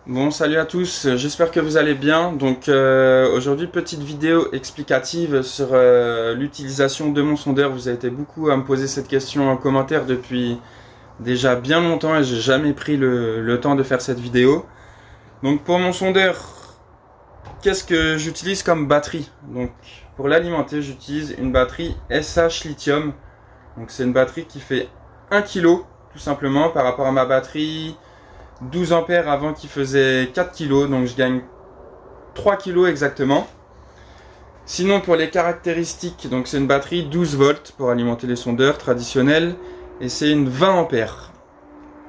Bon, salut à tous, j'espère que vous allez bien. Donc aujourd'hui, petite vidéo explicative sur l'utilisation de mon sondeur. Vous avez été beaucoup à me poser cette question en commentaire depuis déjà bien longtemps et j'ai jamais pris le temps de faire cette vidéo. Donc pour mon sondeur, qu'est-ce que j'utilise comme batterie? Donc pour l'alimenter, j'utilise une batterie SH lithium. Donc c'est une batterie qui fait 1 kg tout simplement par rapport à ma batterie 12 ampères avant qui faisait 4 kg, donc je gagne 3 kg exactement. Sinon pour les caractéristiques, donc c'est une batterie 12 volts pour alimenter les sondeurs traditionnels et c'est une 20 ampères.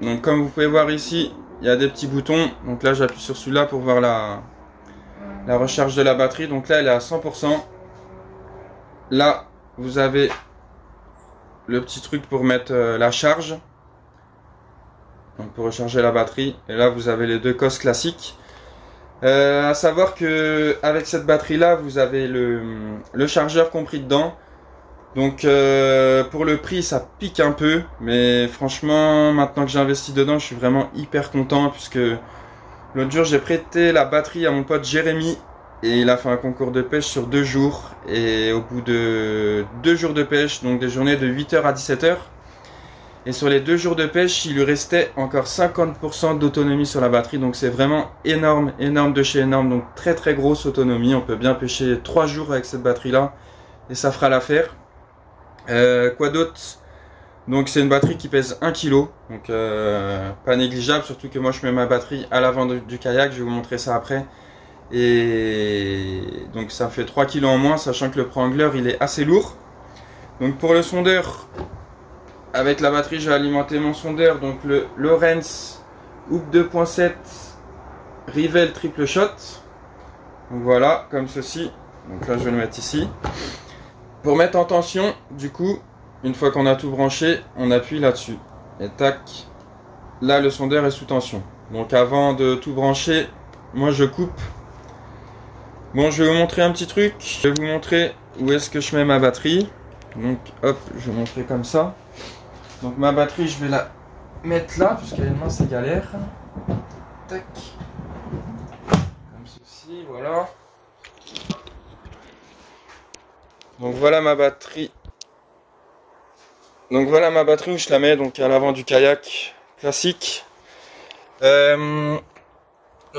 Donc comme vous pouvez voir ici, il y a des petits boutons, donc là j'appuie sur celui-là pour voir la recharge de la batterie, donc là elle est à 100%. Là vous avez le petit truc pour mettre la charge. Donc pour recharger la batterie, et là vous avez les deux COS classiques. À savoir que avec cette batterie là vous avez le chargeur compris dedans. Donc pour le prix ça pique un peu, mais franchement maintenant que j'ai investi dedans je suis vraiment hyper content, puisque l'autre jour j'ai prêté la batterie à mon pote Jérémy et il a fait un concours de pêche sur 2 jours, et au bout de 2 jours de pêche, donc des journées de 8h à 17h, et sur les 2 jours de pêche, il lui restait encore 50% d'autonomie sur la batterie. Donc c'est vraiment énorme, énorme de chez énorme. Donc très très grosse autonomie. On peut bien pêcher 3 jours avec cette batterie là. Et ça fera l'affaire. Quoi d'autre? Donc c'est une batterie qui pèse 1 kg. Donc pas négligeable. Surtout que moi je mets ma batterie à l'avant du kayak. Je vais vous montrer ça après. Et donc ça fait 3 kg en moins. Sachant que le Prangler il est assez lourd. Donc pour le sondeur, avec la batterie, j'ai alimenté mon sondeur, donc le Lowrance Hook 2.7 Rivel triple shot. Donc voilà, comme ceci. Donc là, je vais le mettre ici. Pour mettre en tension, du coup, une fois qu'on a tout branché, on appuie là-dessus. Et tac, là, le sondeur est sous tension. Donc avant de tout brancher, moi, je coupe. Bon, je vais vous montrer un petit truc. Je vais vous montrer où est-ce que je mets ma batterie. Donc, hop, je vais montrer comme ça. Donc ma batterie, je vais la mettre là, parce qu'elle est mince, c'est galère. Tac. Comme ceci, voilà. Donc voilà ma batterie. Donc voilà ma batterie où je la mets, donc à l'avant du kayak classique. Donc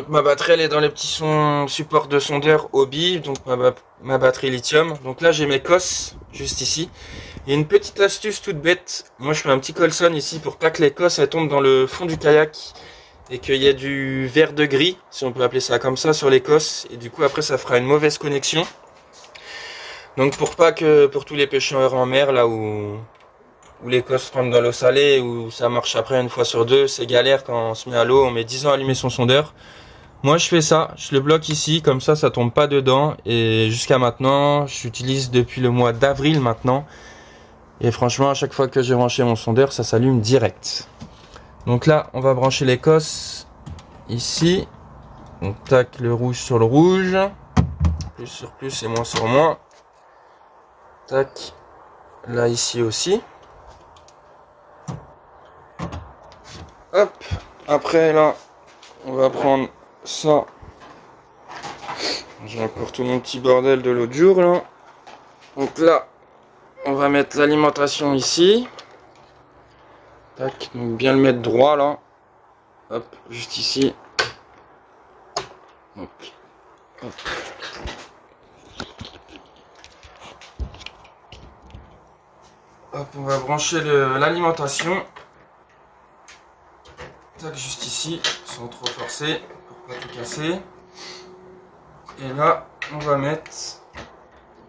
ma batterie, elle est dans les petits supports de sondeur Hobby, donc ma batterie lithium. Donc là j'ai mes COS juste ici. Il y a une petite astuce toute bête. Moi je fais un petit colson ici pour pas que les COS elles tombent dans le fond du kayak et qu'il y ait du vert de gris, si on peut appeler ça comme ça, sur les COS, et du coup après ça fera une mauvaise connexion. Donc pour pas que pour tous les pêcheurs en mer là où les COS rentrent dans l'eau salée, où ça marche après une fois sur deux, c'est galère quand on se met à l'eau, on met 10 ans à allumer son sondeur. Moi je fais ça, je le bloque ici, comme ça ça tombe pas dedans, et jusqu'à maintenant, j'utilise depuis le mois d'avril maintenant. Et franchement, à chaque fois que j'ai branché mon sondeur, ça s'allume direct. Donc là, on va brancher les COS ici. Donc tac, le rouge sur le rouge. Plus sur plus et moins sur moins. Tac. Là, ici aussi. Hop. Après, là, on va prendre ça. J'ai encore tout mon petit bordel de l'autre jour, là. Donc là, on va mettre l'alimentation ici. Tac, donc bien le mettre droit là. Hop, juste ici. Hop. Hop. Hop, on va brancher l'alimentation. Tac, juste ici, sans trop forcer, pour pas tout casser. Et là, on va mettre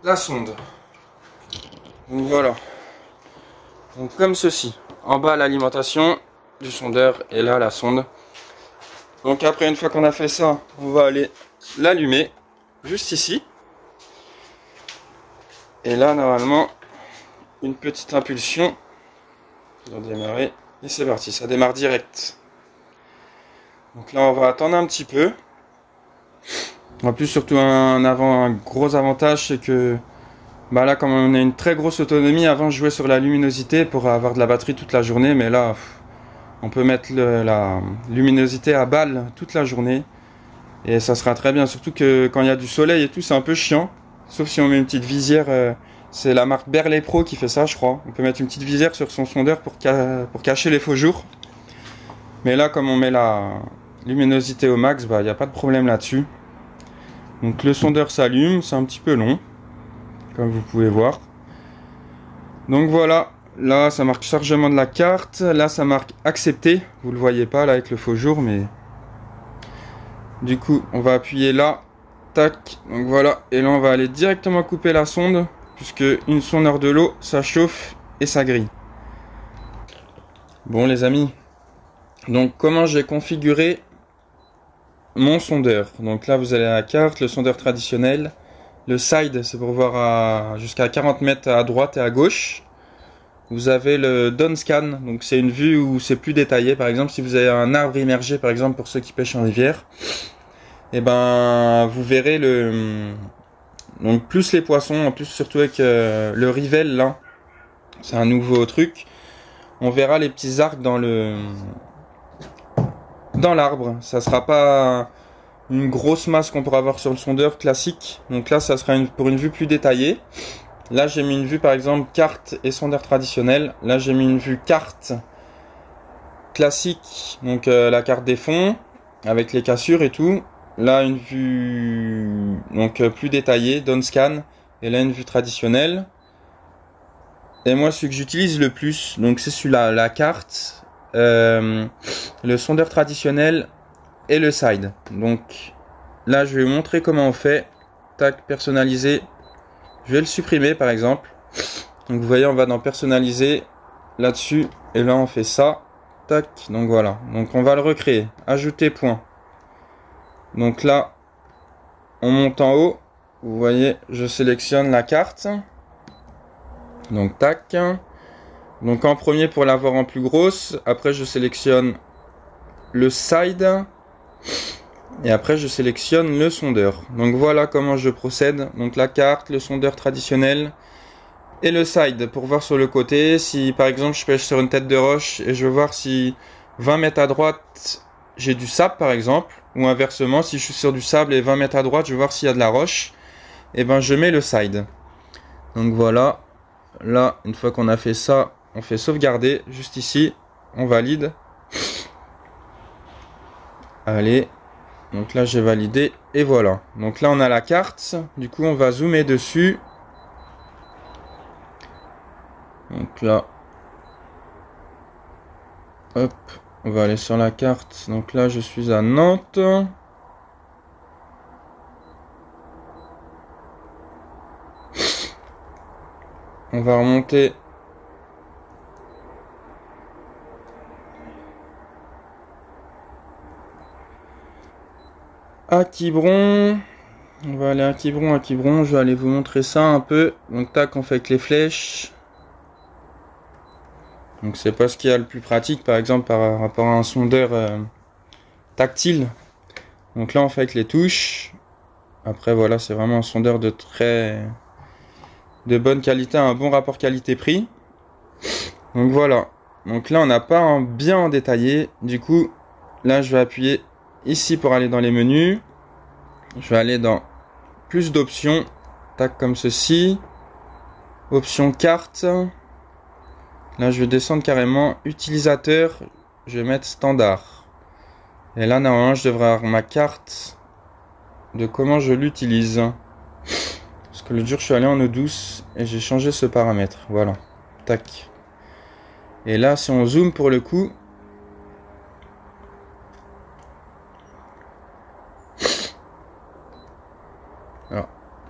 la sonde. Donc voilà, donc comme ceci, en bas l'alimentation du sondeur et là la sonde. Donc après, une fois qu'on a fait ça, on va aller l'allumer juste ici. Et là normalement, une petite impulsion pour démarrer, et c'est parti, ça démarre direct. Donc là on va attendre un petit peu. En plus, surtout un gros avantage, c'est que bah là, comme on a une très grosse autonomie, avant je jouais sur la luminosité pour avoir de la batterie toute la journée, mais là On peut mettre la luminosité à balle toute la journée. Et ça sera très bien, surtout que quand il y a du soleil et tout, c'est un peu chiant. Sauf si on met une petite visière, c'est la marque Berley Pro qui fait ça, je crois. On peut mettre une petite visière sur son sondeur pour cacher les faux jours. Mais là, comme on met la luminosité au max, bah, il n'y a pas de problème là-dessus. Donc le sondeur s'allume, c'est un petit peu long, comme vous pouvez voir. Donc voilà, là ça marque chargement de la carte, là ça marque accepter. Vous le voyez pas là avec le faux jour, mais du coup on va appuyer là, tac, donc voilà. Et là on va aller directement couper la sonde, puisque une sonde hors de l'eau, ça chauffe et ça grille. Bon les amis, donc comment j'ai configuré mon sondeur. Donc là vous allez à la carte, le sondeur traditionnel. Le side, c'est pour voir jusqu'à 40 mètres à droite et à gauche. Vous avez le down scan, donc c'est une vue où c'est plus détaillé. Par exemple, si vous avez un arbre immergé, par exemple pour ceux qui pêchent en rivière, et ben vous verrez donc plus les poissons, en plus surtout avec le rivel là, c'est un nouveau truc. On verra les petits arcs dans l'arbre. Ça sera pas une grosse masse qu'on pourra avoir sur le sondeur classique. Donc là, ça sera pour une vue plus détaillée. Là, j'ai mis une vue, par exemple, carte et sondeur traditionnel. Là, j'ai mis une vue carte classique, donc la carte des fonds, avec les cassures et tout. Là, une vue donc plus détaillée, down scan. Et là, une vue traditionnelle. Et moi, celui que j'utilise le plus, donc c'est celui-là, la carte, le sondeur traditionnel et le side. Donc là je vais vous montrer comment on fait. Tac, personnaliser, je vais le supprimer par exemple. Donc vous voyez, on va dans personnaliser là dessus et là on fait ça, tac. Donc voilà, donc on va le recréer, ajouter point. Donc là on monte en haut, vous voyez, je sélectionne la carte, donc tac. Donc en premier pour l'avoir en plus grosse, après je sélectionne le side et après je sélectionne le sondeur. Donc voilà comment je procède. Donc la carte, le sondeur traditionnel et le side pour voir sur le côté. Si par exemple je pêche sur une tête de roche et je veux voir si 20 mètres à droite j'ai du sable par exemple, ou inversement si je suis sur du sable et 20 mètres à droite je veux voir s'il y a de la roche, et ben je mets le side. Donc voilà, là une fois qu'on a fait ça, on fait sauvegarder juste ici, on valide. Allez, donc là j'ai validé et voilà. Donc là on a la carte, du coup on va zoomer dessus. Donc là, hop, on va aller sur la carte. Donc là je suis à Nantes. On va remonter. À Quiberon, on va aller à Quiberon, je vais aller vous montrer ça un peu. Donc tac, on fait avec les flèches. Donc c'est pas ce qu'il y a le plus pratique par exemple par rapport à un sondeur tactile. Donc là on fait avec les touches. Après voilà, c'est vraiment un sondeur de bonne qualité, un bon rapport qualité-prix. Donc voilà, donc là on n'a pas un bien détaillé. Du coup là je vais appuyer ici pour aller dans les menus. Je vais aller dans plus d'options, tac, comme ceci, option carte. Là je vais descendre carrément utilisateur, je vais mettre standard. Et là normalement je devrais avoir ma carte de comment je l'utilise. Parce que le jour je suis allé en eau douce et j'ai changé ce paramètre, voilà, tac. Et là si on zoome pour le coup,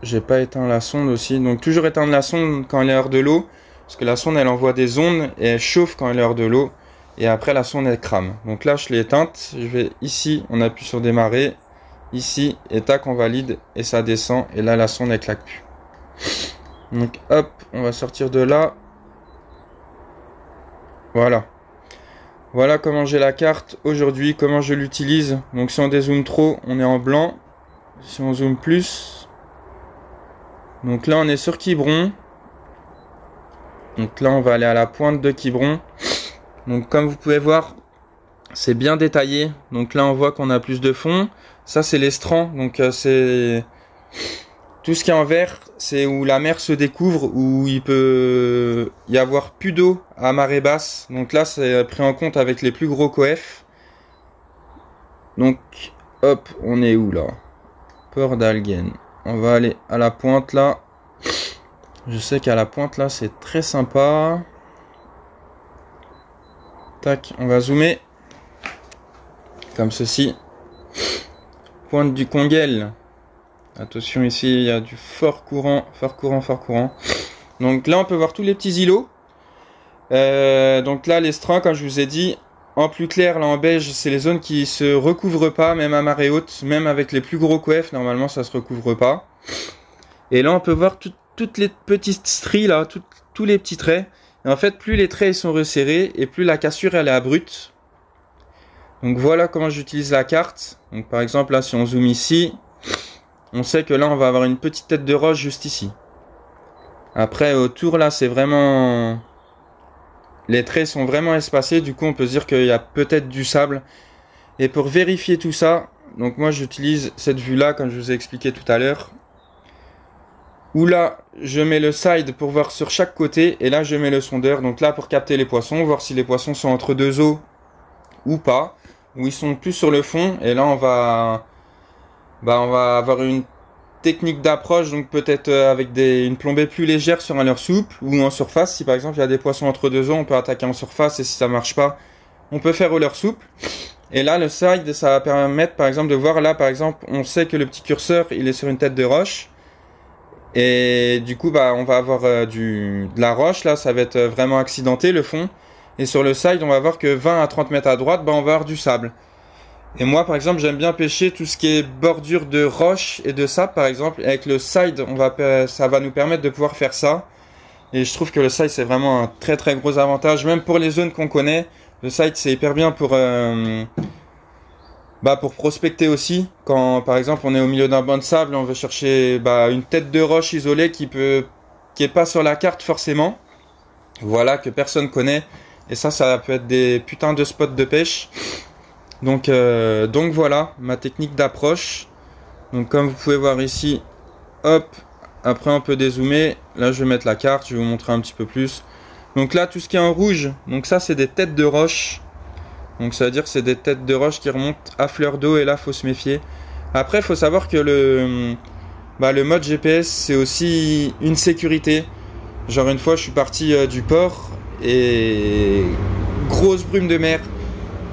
j'ai pas éteint la sonde aussi, donc toujours éteindre la sonde quand elle est hors de l'eau, parce que la sonde elle envoie des ondes et elle chauffe quand elle est hors de l'eau, et après la sonde elle crame. Donc là je l'ai éteinte, je vais ici, on appuie sur démarrer, ici, et tac on valide, et ça descend, et là la sonde elle claque plus. Donc hop, on va sortir de là, voilà. Voilà comment j'ai la carte aujourd'hui, comment je l'utilise. Donc si on dézoome trop, on est en blanc, si on zoome plus... Donc là on est sur Quiberon. Donc là on va aller à la pointe de Quiberon. Donc comme vous pouvez voir, C'est bien détaillé. Donc là, on voit qu'on a plus de fond. Ça, c'est l'estran. Donc c'est tout ce qui est en vert, c'est où la mer se découvre, où il peut y avoir plus d'eau à marée basse. Donc là, c'est pris en compte avec les plus gros coefs. Donc, hop, on est où là? Port d'Algen. On va aller à la pointe là. Je sais qu'à la pointe là, c'est très sympa. Tac, on va zoomer. Comme ceci. Pointe du Congel. Attention ici, il y a du fort courant, fort courant, fort courant. Donc là, on peut voir tous les petits îlots. Donc là, l'estran, comme je vous ai dit, en plus clair, là en beige, c'est les zones qui se recouvrent pas, même à marée haute, même avec les plus gros coefs, normalement ça se recouvre pas. Et là, on peut voir toutes les petites stries là, tous les petits traits. Et en fait, plus les traits sont resserrés et plus la cassure elle est abrupte. Donc voilà comment j'utilise la carte. Donc par exemple là, si on zoome ici, on sait que là on va avoir une petite tête de roche juste ici. Après autour là, c'est vraiment... Les traits sont vraiment espacés, du coup on peut se dire qu'il y a peut-être du sable. Et pour vérifier tout ça, donc moi j'utilise cette vue là, comme je vous ai expliqué tout à l'heure. Où là, je mets le side pour voir sur chaque côté, et là je mets le sondeur, donc là pour capter les poissons, voir si les poissons sont entre deux eaux ou pas, ou ils sont plus sur le fond, et là on va avoir une technique d'approche, donc peut-être avec une plombée plus légère sur un leurre souple, ou en surface, si par exemple il y a des poissons entre deux eaux, on peut attaquer en surface, et si ça marche pas, on peut faire au leurre souple. Et là le side, ça va permettre par exemple de voir, là par exemple, on sait que le petit curseur, il est sur une tête de roche, et du coup on va avoir de la roche, là ça va être vraiment accidenté le fond, et sur le side on va voir que 20 à 30 mètres à droite, on va avoir du sable. Et moi par exemple j'aime bien pêcher tout ce qui est bordure de roche et de sable par exemple, et avec le side ça va nous permettre de pouvoir faire ça. Et je trouve que le side c'est vraiment un très très gros avantage, même pour les zones qu'on connaît. Le side c'est hyper bien pour prospecter aussi. Quand par exemple on est au milieu d'un banc de sable, on veut chercher une tête de roche isolée qui est pas sur la carte forcément. Voilà, que personne connaît. Et ça peut être des putains de spots de pêche. Donc voilà ma technique d'approche. Donc comme vous pouvez voir ici, hop, après on peut dézoomer. Là je vais mettre la carte, je vais vous montrer un petit peu plus. Donc là tout ce qui est en rouge, donc ça c'est des têtes de roche. Donc ça veut dire que c'est des têtes de roche qui remontent à fleur d'eau, et là faut se méfier. Après il faut savoir que le mode GPS c'est aussi une sécurité. Genre une fois je suis parti du port et grosse brume de mer.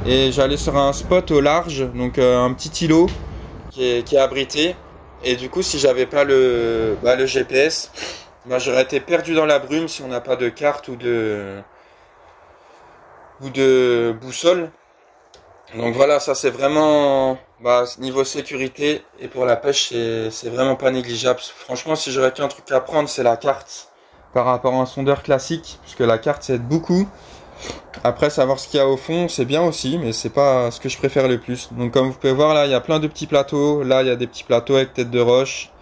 Et j'allais sur un spot au large, donc un petit îlot qui est abrité. Et du coup si j'avais pas le GPS, j'aurais été perdu dans la brume si on n'a pas de carte ou de boussole. Donc voilà, ça c'est vraiment niveau sécurité, et pour la pêche c'est vraiment pas négligeable. Franchement si j'aurais qu'un truc à prendre, c'est la carte par rapport à un sondeur classique, puisque la carte ça aide beaucoup. Après savoir ce qu'il y a au fond c'est bien aussi, mais c'est pas ce que je préfère le plus. Donc comme vous pouvez voir là il y a plein de petits plateaux, là il y a des petits plateaux avec tête de roche,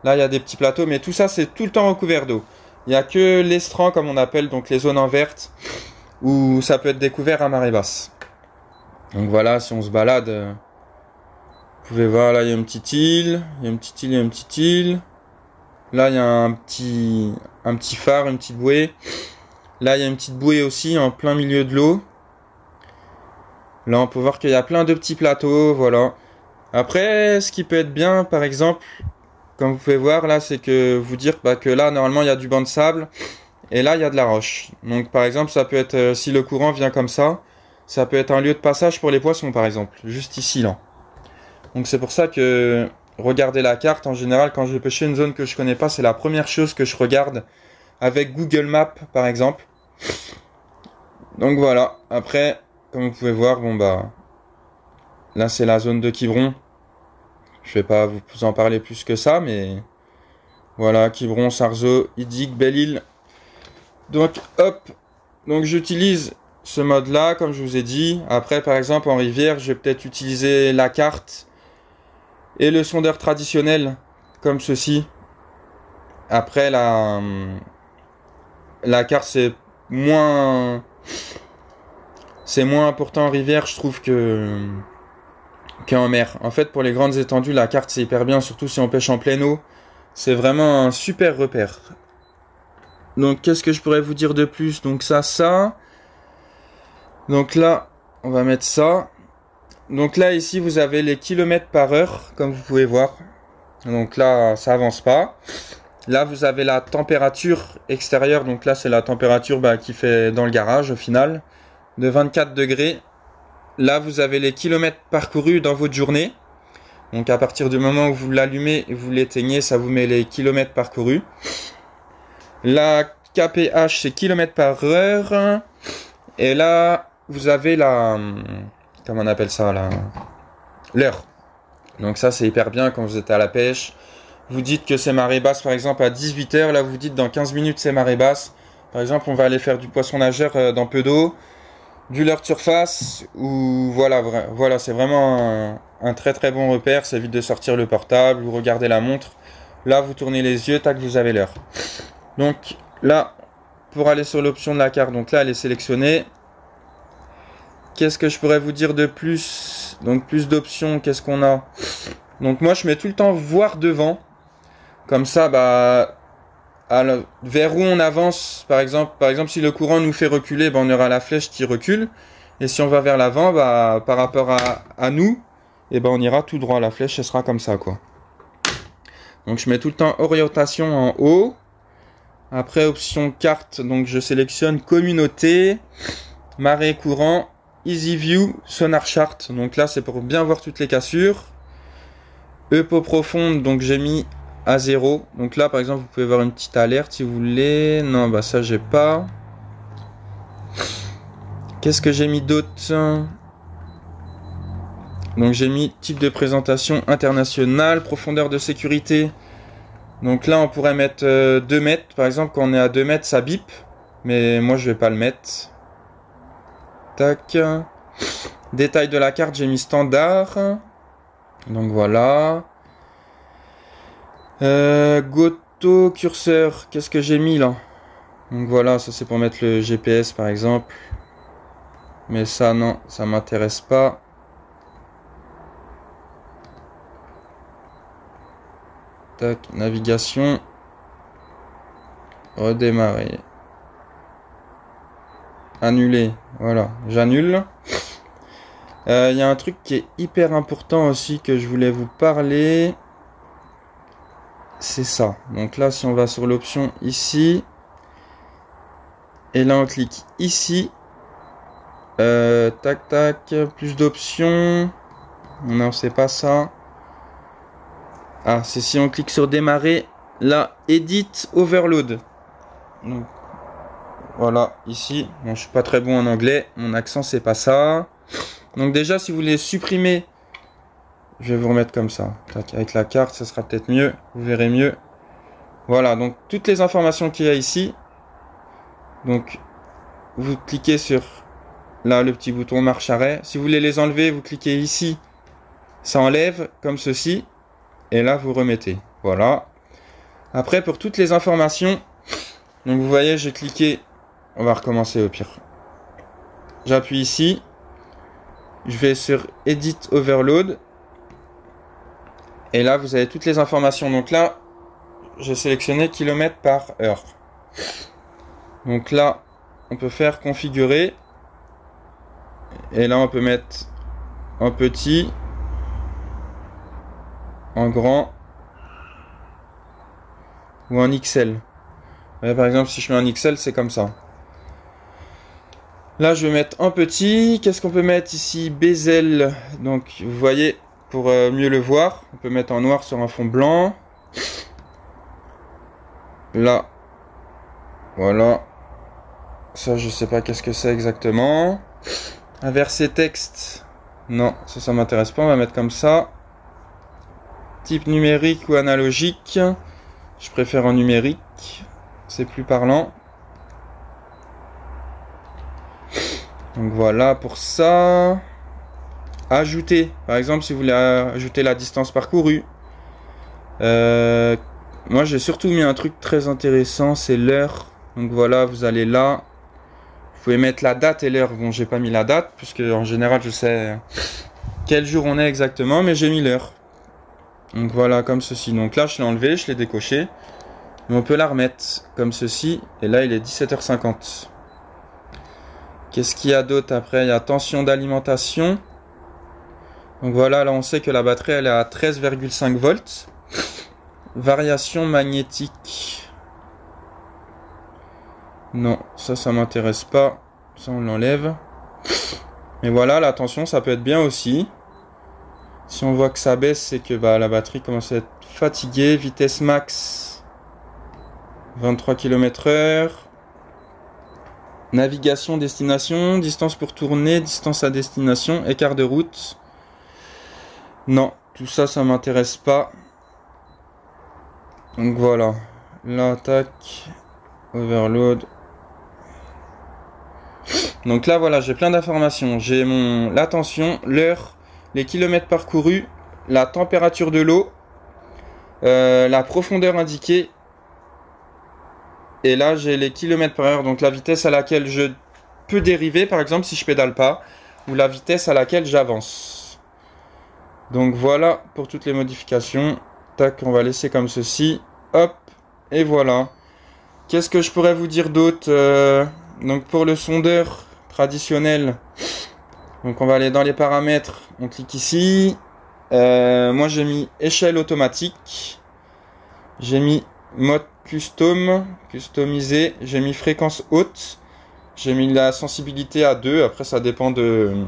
là il y a des petits plateaux, mais tout ça c'est tout le temps recouvert d'eau. Il n'y a que l'estran comme on appelle, donc les zones en verte, où ça peut être découvert à marée basse. Donc voilà, si on se balade, vous pouvez voir là il y a une petite île, il y a une petite île, il y a une petite île. Là il y a un petit phare, une petite bouée. Là il y a une petite bouée aussi en plein milieu de l'eau. Là on peut voir qu'il y a plein de petits plateaux, voilà. Après ce qui peut être bien par exemple, comme vous pouvez voir là, c'est que vous dire que là normalement il y a du banc de sable, et là il y a de la roche. Donc par exemple ça peut être, si le courant vient comme ça peut être un lieu de passage pour les poissons par exemple, juste ici là. Donc c'est pour ça que regarder la carte, en général quand je vais pêcher une zone que je connais pas, c'est la première chose que je regarde avec Google Maps par exemple. Donc voilà, après comme vous pouvez voir, là c'est la zone de Quiberon. Je vais pas vous en parler plus que ça, mais voilà, Quiberon, Sarzeau, Idic, Belle-Île. Donc hop, donc j'utilise ce mode là comme je vous ai dit. Après par exemple en rivière je vais peut-être utiliser la carte et le sondeur traditionnel comme ceci. Après la carte c'est moins C'est moins important en rivière, je trouve, qu'en mer. En fait, pour les grandes étendues, la carte c'est hyper bien, surtout si on pêche en pleine eau. C'est vraiment un super repère. Donc, qu'est-ce que je pourrais vous dire de plus? Donc ça. Donc là, on va mettre ça. Donc là, ici, vous avez les kilomètres par heure, comme vous pouvez voir. Donc là, ça avance pas. Là, vous avez la température extérieure. Donc là, c'est la température qui fait dans le garage, au final, de 24 degrés. Là, vous avez les kilomètres parcourus dans votre journée. Donc à partir du moment où vous l'allumez et vous l'éteignez, ça vous met les kilomètres parcourus. La kph, c'est kilomètres par heure. Et là, vous avez la... Comment on appelle ça là? L'heure. Donc ça, c'est hyper bien quand vous êtes à la pêche. Vous dites que c'est marée basse, par exemple, à 18 h. Là, vous dites dans 15 minutes, c'est marée basse. Par exemple, on va aller faire du poisson nageur dans peu d'eau. Du leurre de surface. Ou voilà, c'est vraiment un très très bon repère. Ça évite de sortir le portable ou regarder la montre. Là, vous tournez les yeux, tac, vous avez l'heure. Donc là, pour aller sur l'option de la carte, donc là, elle est sélectionnée. Qu'est-ce que je pourrais vous dire de plus? Donc plus d'options, qu'est-ce qu'on a? Donc moi, je mets tout le temps voir devant. Comme ça, vers où on avance, par exemple, si le courant nous fait reculer, on aura la flèche qui recule. Et si on va vers l'avant, par rapport à nous, on ira tout droit. La flèche, elle sera comme ça, quoi. Donc je mets tout le temps orientation en haut. Après, option carte, donc je sélectionne communauté, marée courant, easy view, sonar chart. Donc là, c'est pour bien voir toutes les cassures. EPO profonde, donc j'ai mis à 0. Donc là, par exemple, vous pouvez voir une petite alerte si vous voulez. Non, ça, j'ai pas. Qu'est-ce que j'ai mis d'autre? Donc j'ai mis type de présentation internationale, profondeur de sécurité. Donc là, on pourrait mettre 2 mètres. Par exemple, quand on est à 2 mètres, ça bip. Mais moi, je vais pas le mettre. Tac. Détail de la carte, j'ai mis standard. Donc voilà. Goto curseur, qu'est-ce que j'ai mis là? Donc voilà, ça c'est pour mettre le GPS par exemple. Mais ça, non, ça m'intéresse pas. Tac, navigation. Redémarrer. Annuler. Voilà, j'annule. Il y a un truc qui est hyper important aussi que je voulais vous parler. C'est ça. Donc là, si on va sur l'option ici. Et là, on clique ici. Tac, tac. Plus d'options. Non, c'est pas ça. Ah, c'est si on clique sur démarrer. Là, edit overload. Donc, voilà, ici. Bon, je suis pas très bon en anglais. Mon accent, c'est pas ça. Donc déjà, si vous voulez supprimer, je vais vous remettre comme ça. Tac, avec la carte, ça sera peut-être mieux. Vous verrez mieux. Voilà, donc toutes les informations qu'il y a ici. Donc, vous cliquez sur là le petit bouton marche arrêt. Si vous voulez les enlever, vous cliquez ici. Ça enlève comme ceci. Et là, vous remettez. Voilà. Après, pour toutes les informations, donc vous voyez, j'ai cliqué. On va recommencer au pire. J'appuie ici. Je vais sur Edit Overload. Et là, vous avez toutes les informations. Donc là, j'ai sélectionné kilomètres par heure. Donc là, on peut faire configurer. Et là, on peut mettre en petit, en grand ou en XL. Ouais, par exemple, si je mets en XL, c'est comme ça. Là, je vais mettre en petit. Qu'est-ce qu'on peut mettre ici? Bezel. Donc, vous voyez, pour mieux le voir, on peut mettre en noir sur un fond blanc. Là. Voilà. Ça, je sais pas qu'est-ce que c'est exactement. Inverser texte. Non, ça m'intéresse pas. On va mettre comme ça. Type numérique ou analogique. Je préfère en numérique. C'est plus parlant. Donc voilà pour ça. Ajouter. Par exemple, si vous voulez ajouter la distance parcourue. Moi, j'ai surtout mis un truc très intéressant. C'est l'heure. Donc voilà, vous allez là. Vous pouvez mettre la date et l'heure. Bon, j'ai pas mis la date, puisque en général, je sais quel jour on est exactement, mais j'ai mis l'heure. Donc voilà, comme ceci. Donc là, je l'ai enlevé, je l'ai décoché. Mais on peut la remettre, comme ceci. Et là, il est 17h50. Qu'est-ce qu'il y a d'autre après? Il y a tension d'alimentation. Donc voilà, là, on sait que la batterie, elle est à 13,5 volts. Variation magnétique. Non, ça m'intéresse pas. Ça, on l'enlève. Mais voilà, la tension, ça peut être bien aussi. Si on voit que ça baisse, c'est que bah, la batterie commence à être fatiguée. Vitesse max, 23 km/h. Navigation, destination, distance pour tourner, distance à destination, écart de route. Non, tout ça, ça m'intéresse pas. Donc voilà. Là, tac. Overload. Donc là, voilà, j'ai plein d'informations. J'ai la tension, l'heure, les kilomètres parcourus, la température de l'eau, la profondeur indiquée. Et là, j'ai les kilomètres par heure, donc la vitesse à laquelle je peux dériver, par exemple, si je pédale pas, ou la vitesse à laquelle j'avance. Donc voilà pour toutes les modifications. Tac, on va laisser comme ceci. Hop, et voilà. Qu'est-ce que je pourrais vous dire d'autre? Donc pour le sondeur traditionnel, donc on va aller dans les paramètres, on clique ici. Moi j'ai mis échelle automatique, j'ai mis mode customisé, j'ai mis fréquence haute, j'ai mis la sensibilité à 2, après ça dépend de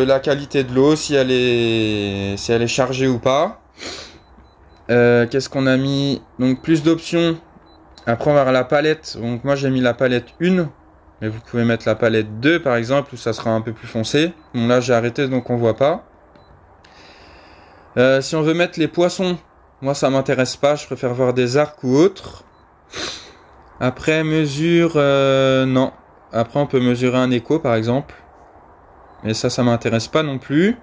la qualité de l'eau, si elle est chargée ou pas. Qu'est-ce qu'on a mis? Donc plus d'options. Après on va voir la palette. Donc moi j'ai mis la palette 1. Mais vous pouvez mettre la palette 2 par exemple, où ça sera un peu plus foncé. Bon là j'ai arrêté donc on voit pas. Si on veut mettre les poissons, moi ça m'intéresse pas, je préfère voir des arcs ou autres. Après mesure, non. Après on peut mesurer un écho par exemple. Mais ça m'intéresse pas non plus.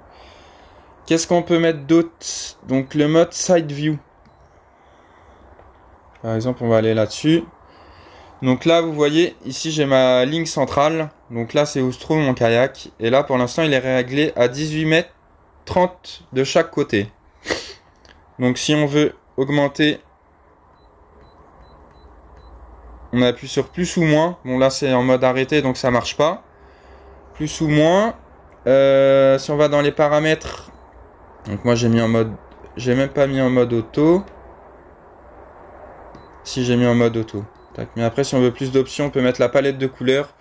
Qu'est-ce qu'on peut mettre d'autre? Donc le mode Side View. Par exemple, on va aller là-dessus. Donc là, vous voyez, ici j'ai ma ligne centrale. Donc là, c'est où se trouve mon kayak. Et là, pour l'instant, il est réglé à 18 mètres 30 de chaque côté. Donc si on veut augmenter, on appuie sur plus ou moins. Bon là, c'est en mode arrêté, donc ça marche pas. Plus ou moins. Si on va dans les paramètres... Donc moi j'ai mis en mode... J'ai même pas mis en mode auto. Si j'ai mis en mode auto. Tac. Mais après si on veut plus d'options, on peut mettre la palette de couleurs.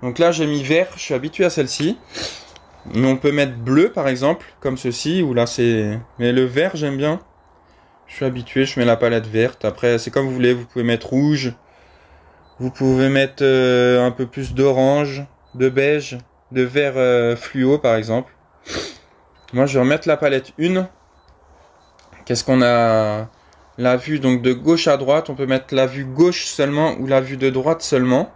Donc là j'ai mis vert, je suis habitué à celle-ci. Mais on peut mettre bleu par exemple, comme ceci. Ou là c'est... Mais le vert j'aime bien. Je suis habitué, je mets la palette verte. Après c'est comme vous voulez, vous pouvez mettre rouge. Vous pouvez mettre un peu plus d'orange, de beige, de vert fluo par exemple. Moi, je vais remettre la palette 1. Qu'est-ce qu'on a? La vue donc de gauche à droite. On peut mettre la vue gauche seulement ou la vue de droite seulement.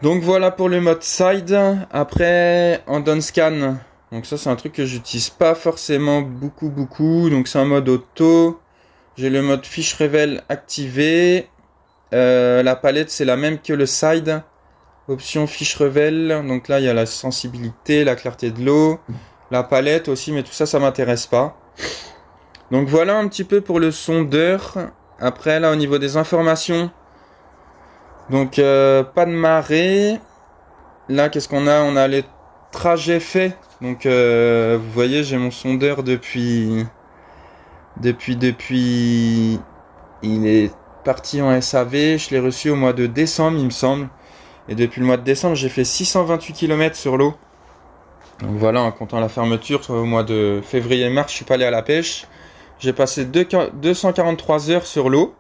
Donc voilà pour le mode side. Après, en down scan. Donc ça, c'est un truc que j'utilise pas forcément beaucoup. Donc c'est un mode auto. J'ai le mode fiche révèle activé. La palette, c'est la même que le side. Option fiche révèle, donc là il y a la sensibilité, la clarté de l'eau, la palette aussi, mais tout ça, ça m'intéresse pas. Donc voilà un petit peu pour le sondeur. Après là au niveau des informations, donc pas de marée. Là qu'est-ce qu'on a? On a les trajets faits. Donc vous voyez j'ai mon sondeur depuis... Il est parti en SAV, je l'ai reçu au mois de décembre il me semble. Et depuis le mois de décembre, j'ai fait 628 km sur l'eau. Donc voilà, en comptant la fermeture, au mois de février et mars, je suis pas allé à la pêche. J'ai passé 243 heures sur l'eau.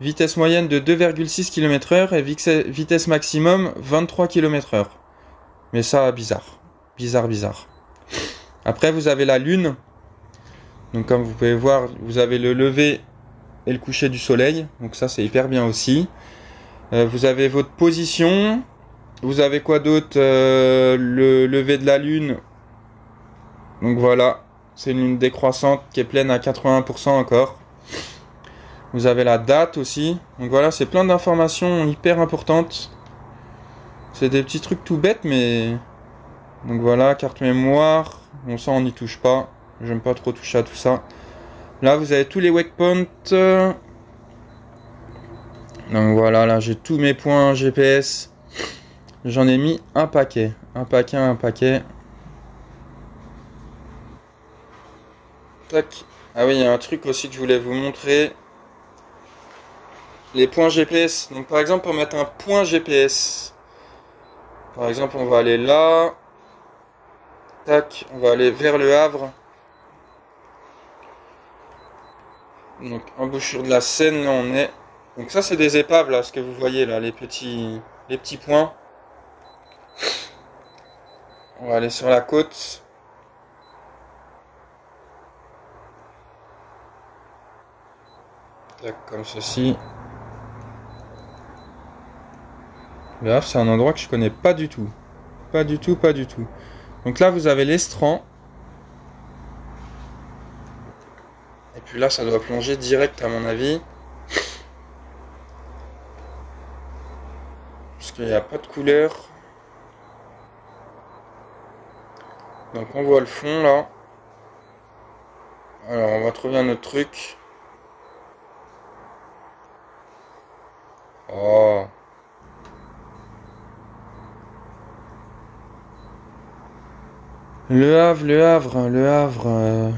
Vitesse moyenne de 2,6 km/h et vitesse maximum 23 km/h. Mais ça, bizarre. Bizarre. Après, vous avez la lune. Donc comme vous pouvez voir, vous avez le lever et le coucher du soleil. Donc ça, c'est hyper bien aussi. Vous avez votre position. Vous avez quoi d'autre? Le lever de la lune. Donc voilà. C'est une lune décroissante qui est pleine à 81% encore. Vous avez la date aussi. Donc voilà, c'est plein d'informations hyper importantes. C'est des petits trucs tout bêtes, mais... Donc voilà, carte mémoire. Bon, ça, on n'y touche pas. J'aime pas trop toucher à tout ça. Là, vous avez tous les waypoints. Donc voilà, là, j'ai tous mes points GPS. J'en ai mis un paquet. Un paquet, un paquet. Tac. Ah oui, il y a un truc aussi que je voulais vous montrer. Les points GPS. Donc par exemple, pour mettre un point GPS. Par exemple, on va aller là. Tac, on va aller vers le Havre. Donc embouchure de la Seine, là on est. Donc ça c'est des épaves là, ce que vous voyez là, les petits points. On va aller sur la côte. Tac, comme ceci. Le Havre c'est un endroit que je connais pas du tout. Pas du tout, pas du tout. Donc là vous avez l'estran. Et puis là ça doit plonger direct à mon avis. Parce qu'il n'y a pas de couleur. Donc on voit le fond là. Alors on va trouver un autre truc. Oh. Le Havre, le Havre, le Havre.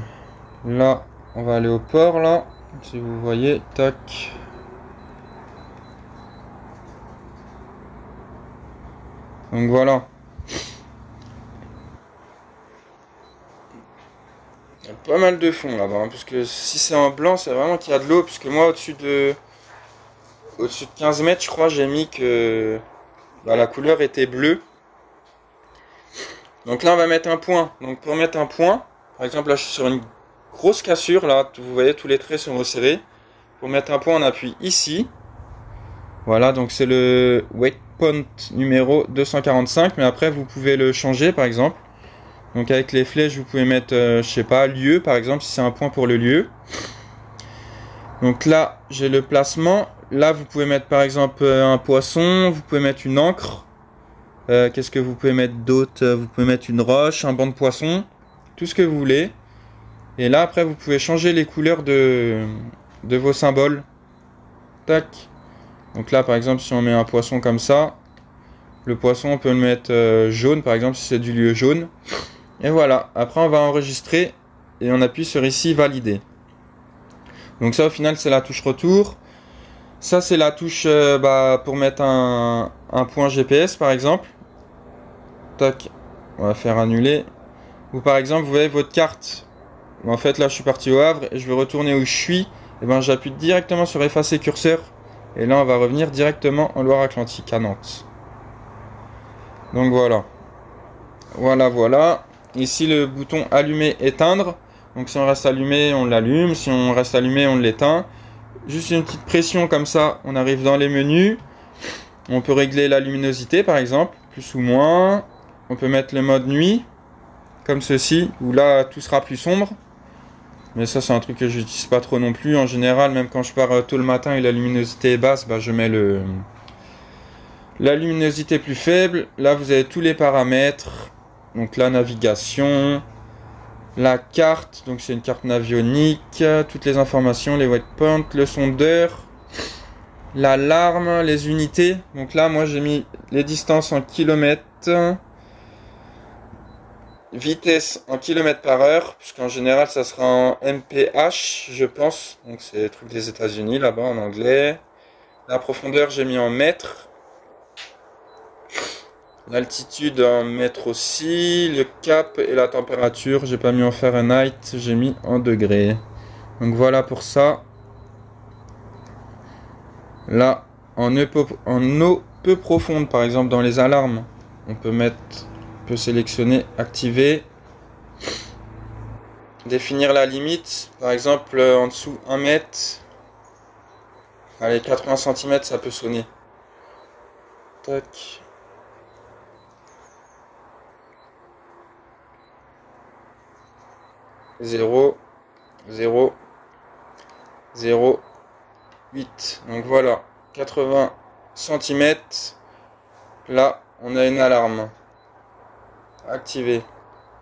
Là, on va aller au port là. Si vous voyez, tac. Donc voilà. Il y a pas mal de fond là-bas, hein, parce que si c'est en blanc, c'est vraiment qu'il y a de l'eau, puisque moi au-dessus de 15 mètres, je crois, j'ai mis que la couleur était bleue. Donc là, on va mettre un point. Donc pour mettre un point, par exemple, là, je suis sur une grosse cassure, là, vous voyez, tous les traits sont resserrés. Pour mettre un point, on appuie ici. Voilà, donc c'est le waypoint numéro 245, mais après, vous pouvez le changer, par exemple. Donc avec les flèches, vous pouvez mettre, je sais pas, lieu, par exemple, si c'est un point pour le lieu. Donc là, j'ai le placement. Là, vous pouvez mettre, par exemple, un poisson. Vous pouvez mettre une encre. Qu'est-ce que vous pouvez mettre d'autre? Vous pouvez mettre une roche, un banc de poisson. Tout ce que vous voulez. Et là, après, vous pouvez changer les couleurs de vos symboles. Tac. Donc là, par exemple, si on met un poisson comme ça, le poisson, on peut le mettre jaune, par exemple, si c'est du lieu jaune. Et voilà. Après, on va enregistrer et on appuie sur ici, valider. Donc ça, au final, c'est la touche retour. Ça, c'est la touche pour mettre un point GPS, par exemple. Tac. On va faire annuler. Ou par exemple, vous voyez votre carte. En fait, là, je suis parti au Havre et je veux retourner où je suis. Et ben, j'appuie directement sur effacer curseur. Et là, on va revenir directement en Loire-Atlantique, à Nantes. Donc voilà. Voilà, voilà. Ici, le bouton allumer, éteindre. Donc si on reste allumé, on l'allume. Si on reste allumé, on l'éteint. Juste une petite pression comme ça, on arrive dans les menus. On peut régler la luminosité, par exemple, plus ou moins. On peut mettre le mode nuit, comme ceci, où là, tout sera plus sombre. Mais ça, c'est un truc que je n'utilise pas trop non plus. En général, même quand je pars tôt le matin et la luminosité est basse, je mets la luminosité plus faible. Là, vous avez tous les paramètres. Donc la navigation, la carte, donc c'est une carte navionique, toutes les informations, les waypoints, le sondeur, l'alarme, les unités. Donc là, moi, j'ai mis les distances en kilomètres. Vitesse en km par heure, puisqu'en général ça sera en mph, je pense. Donc c'est les trucs des États-Unis là-bas en anglais. La profondeur j'ai mis en mètres. L'altitude en mètres aussi. Le cap et la température, j'ai pas mis en Fahrenheit, j'ai mis en degrés. Donc voilà pour ça. Là, en eau peu profonde, par exemple dans les alarmes, on peut sélectionner activer. Définir la limite, par exemple en dessous 1 mètre. Allez, 80 cm ça peut sonner. Tac. Zéro, 0, 0, Donc voilà, 80 cm. Là, on a une alarme activée.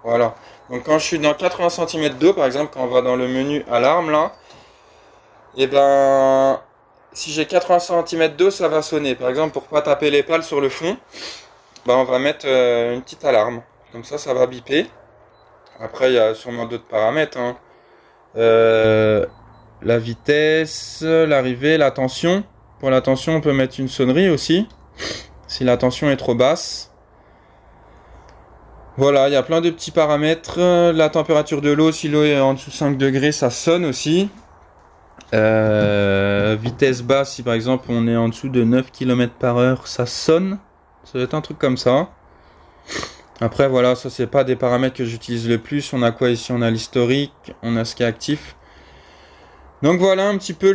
Voilà. Donc quand je suis dans 80 cm d'eau, par exemple, quand on va dans le menu alarme là, et ben si j'ai 80 cm d'eau, ça va sonner. Par exemple, pour pas taper les pales sur le fond, ben, on va mettre une petite alarme. Comme ça va biper. Après, il y a sûrement d'autres paramètres. Hein. La vitesse, l'arrivée, la tension. Pour la tension, on peut mettre une sonnerie aussi, si la tension est trop basse. Voilà, il y a plein de petits paramètres. La température de l'eau, si l'eau est en dessous de 5 degrés, ça sonne aussi. Vitesse basse, si par exemple on est en dessous de 9 km/h, ça sonne. Ça doit être un truc comme ça. Après voilà, ça c'est pas des paramètres que j'utilise le plus. On a quoi ici? On a l'historique, on a ce qui est actif. Donc voilà un petit peu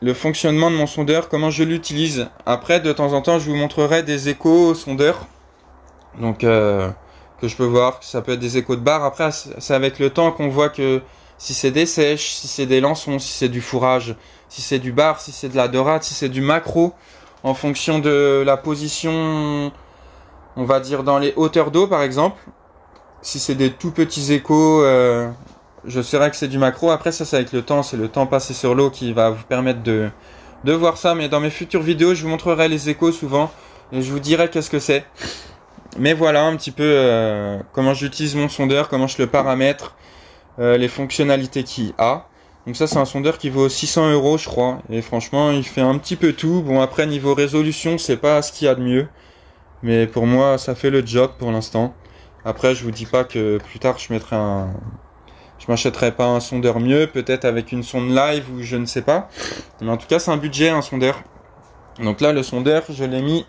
le fonctionnement de mon sondeur, comment je l'utilise. Après de temps en temps je vous montrerai des échos au sondeur. Donc que je peux voir, ça peut être des échos de barre. Après c'est avec le temps qu'on voit que si c'est des sèches, si c'est des lançons, si c'est du fourrage, si c'est du bar, si c'est de la dorade, si c'est du macro, en fonction de la position, on va dire dans les hauteurs d'eau par exemple. Si c'est des tout petits échos, je saurais que c'est du macro. Après ça c'est avec le temps, c'est le temps passé sur l'eau qui va vous permettre de voir ça. Mais dans mes futures vidéos, je vous montrerai les échos souvent et je vous dirai qu'est-ce que c'est. Mais voilà un petit peu comment j'utilise mon sondeur, comment je le paramètre. Les fonctionnalités qu'il a. Donc ça c'est un sondeur qui vaut 600 € je crois. Et franchement il fait un petit peu tout. Bon après niveau résolution c'est pas ce qu'il y a de mieux. Mais pour moi ça fait le job pour l'instant. Après je vous dis pas que plus tard je m'achèterai pas un sondeur mieux. Peut-être avec une sonde live ou je ne sais pas. Mais en tout cas c'est un budget un sondeur. Donc là le sondeur je l'ai mis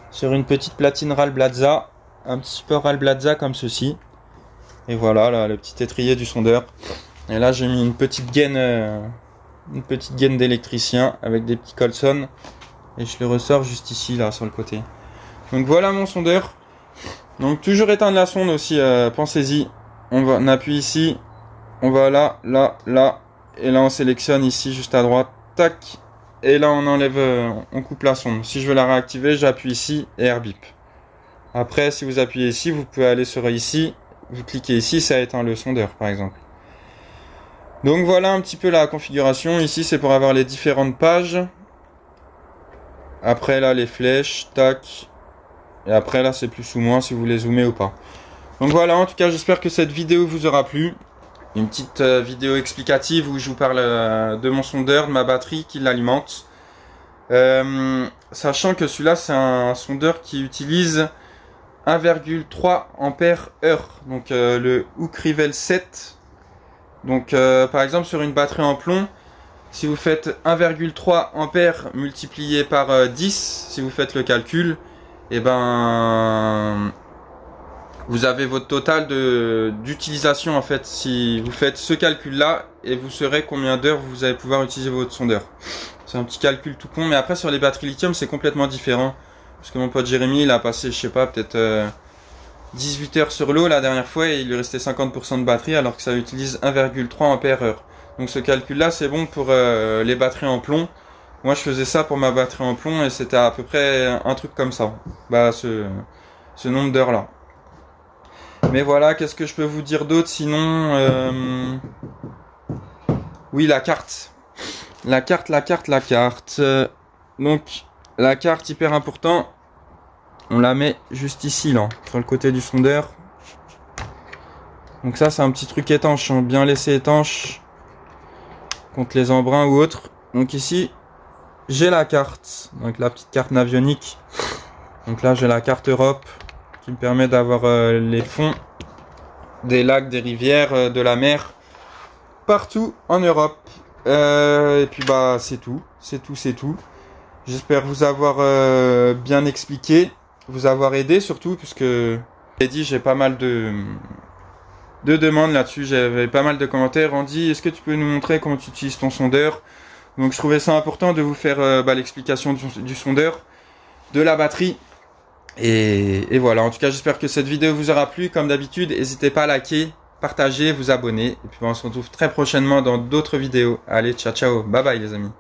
sur une petite platine Ralbladza. Un petit support Ralbladza comme ceci. Et voilà, là, le petit étrier du sondeur. Et là, j'ai mis une petite gaine d'électricien avec des petits Colson. Et je le ressors juste ici, là, sur le côté. Donc voilà mon sondeur. Donc toujours éteindre la sonde aussi, pensez-y. On appuie ici, on va là, là, là. Et là, on sélectionne ici, juste à droite. Tac. Et là, on enlève, on coupe la sonde. Si je veux la réactiver, j'appuie ici et air bip. Après, si vous appuyez ici, vous pouvez aller sur ici. Vous cliquez ici, ça éteint le sondeur par exemple. Donc voilà un petit peu la configuration. Ici c'est pour avoir les différentes pages. Après là les flèches, tac. Et après là c'est plus ou moins si vous voulez zoomer ou pas. Donc voilà, en tout cas j'espère que cette vidéo vous aura plu. Une petite vidéo explicative où je vous parle de mon sondeur, de ma batterie qui l'alimente. Sachant que celui-là c'est un sondeur qui utilise 1,3 ampères heure, donc le Hook Rivel 7. Donc par exemple sur une batterie en plomb, si vous faites 1,3 ampères multiplié par 10, si vous faites le calcul, et ben vous avez votre total d'utilisation en fait. Si vous faites ce calcul là, et vous saurez combien d'heures vous allez pouvoir utiliser votre sondeur. C'est un petit calcul tout con, mais après sur les batteries lithium c'est complètement différent. Parce que mon pote Jérémy, il a passé, je sais pas, peut-être 18 heures sur l'eau la dernière fois et il lui restait 50% de batterie alors que ça utilise 1,3 ampères heure. Donc ce calcul-là, c'est bon pour les batteries en plomb. Moi, je faisais ça pour ma batterie en plomb et c'était à peu près un truc comme ça. Bah, ce nombre d'heures-là. Mais voilà, qu'est-ce que je peux vous dire d'autre sinon oui, la carte. La carte. Donc... la carte, hyper important, on la met juste ici, là, sur le côté du sondeur. Donc ça, c'est un petit truc étanche, hein, bien laissé étanche contre les embruns ou autres. Donc ici, j'ai la carte, donc la petite carte navionique. Donc là, j'ai la carte Europe qui me permet d'avoir les fonds des lacs, des rivières, de la mer, partout en Europe. Et puis bah, c'est tout. J'espère vous avoir bien expliqué, vous avoir aidé surtout, puisque j'ai pas mal de demandes là-dessus, j'avais pas mal de commentaires. Andy, est-ce que tu peux nous montrer comment tu utilises ton sondeur? Donc je trouvais ça important de vous faire l'explication du sondeur, de la batterie. Et voilà, en tout cas j'espère que cette vidéo vous aura plu. Comme d'habitude, n'hésitez pas à liker, partager, vous abonner. Et puis on se retrouve très prochainement dans d'autres vidéos. Allez, ciao ciao, bye bye les amis.